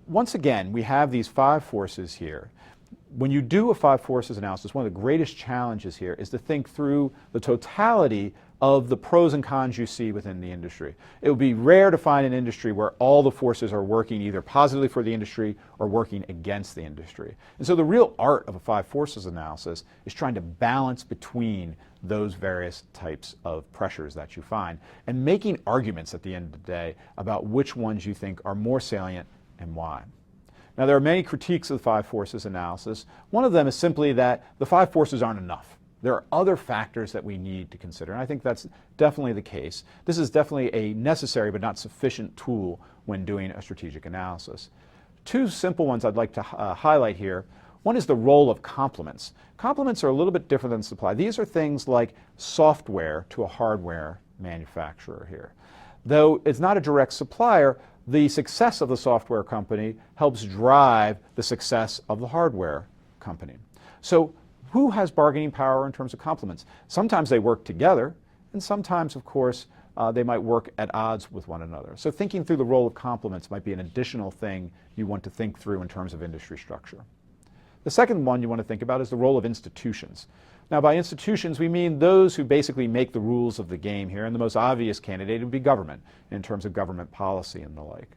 once again, we have these 5 forces here. When you do a 5 forces analysis, one of the greatest challenges here is to think through the totality of the pros and cons you see within the industry. It would be rare to find an industry where all the forces are working either positively for the industry or working against the industry. And so the real art of a 5 forces analysis is trying to balance between those various types of pressures that you find and making arguments at the end of the day about which ones you think are more salient and why. Now, there are many critiques of the 5 forces analysis. One of them is simply that the 5 forces aren't enough. There are other factors that we need to consider, and I think that's definitely the case. This is definitely a necessary but not sufficient tool when doing a strategic analysis. 2 simple ones I'd like to highlight here. One is the role of complements. Complements are a little bit different than supply. These are things like software to a hardware manufacturer here. Though it's not a direct supplier, the success of the software company helps drive the success of the hardware company. So who has bargaining power in terms of complements? Sometimes they work together, and sometimes, of course, they might work at odds with one another. So thinking through the role of complements might be an additional thing you want to think through in terms of industry structure. The second one you want to think about is the role of institutions. Now, by institutions, we mean those who basically make the rules of the game here, and the most obvious candidate would be government in terms of government policy and the like.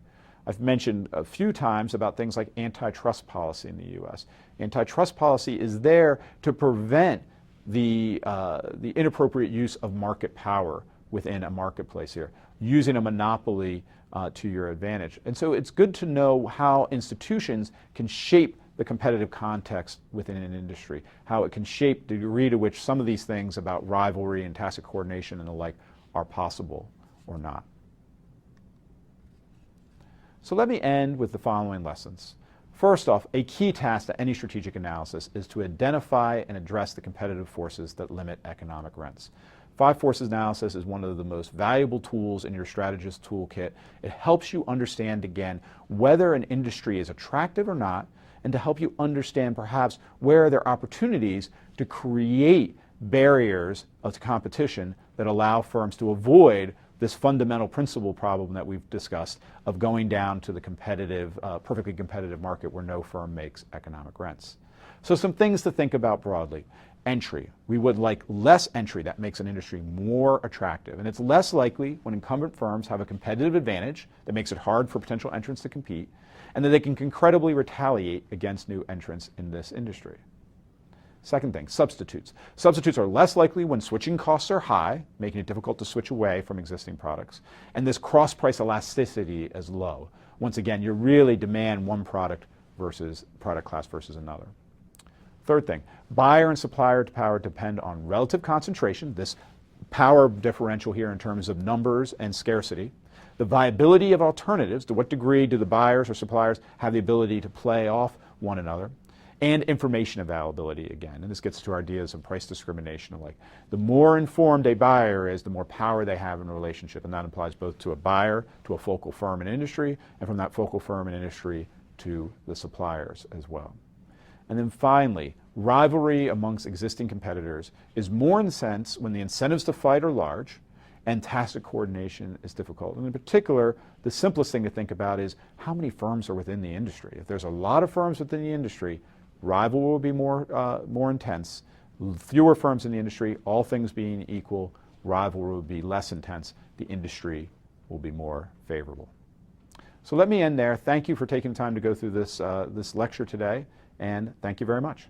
I've mentioned a few times about things like antitrust policy in the U.S. Antitrust policy is there to prevent the inappropriate use of market power within a marketplace here, using a monopoly to your advantage. And so it's good to know how institutions can shape the competitive context within an industry, how it can shape the degree to which some of these things about rivalry and tacit coordination and the like are possible or not. So let me end with the following lessons. First off, a key task to any strategic analysis is to identify and address the competitive forces that limit economic rents. 5 forces analysis is one of the most valuable tools in your strategist toolkit. It helps you understand, again, whether an industry is attractive or not, and to help you understand perhaps where there are opportunities to create barriers to competition that allow firms to avoid this fundamental principle problem that we've discussed of going down to the competitive, perfectly competitive market where no firm makes economic rents. So some things to think about broadly. Entry. We would like less entry. That makes an industry more attractive. And it's less likely when incumbent firms have a competitive advantage that makes it hard for potential entrants to compete, and that they can incredibly retaliate against new entrants in this industry. Second thing, substitutes. Substitutes are less likely when switching costs are high, making it difficult to switch away from existing products. And this cross-price elasticity is low. Once again, you really demand one product class versus another. Third thing, buyer and supplier power depend on relative concentration, this power differential here in terms of numbers and scarcity. The viability of alternatives, to what degree do the buyers or suppliers have the ability to play off one another, and information availability again. And this gets to our ideas of price discrimination alike. The more informed a buyer is, the more power they have in a relationship, and that applies both to a buyer, to a focal firm and industry, and from that focal firm and industry to the suppliers as well. And then finally, rivalry amongst existing competitors is more intense when the incentives to fight are large and tacit coordination is difficult. And in particular, the simplest thing to think about is how many firms are within the industry. If there's a lot of firms within the industry, rivalry will be more intense. Fewer firms in the industry, all things being equal, rivalry will be less intense. The industry will be more favorable. So let me end there. Thank you for taking the time to go through this lecture today, and thank you very much.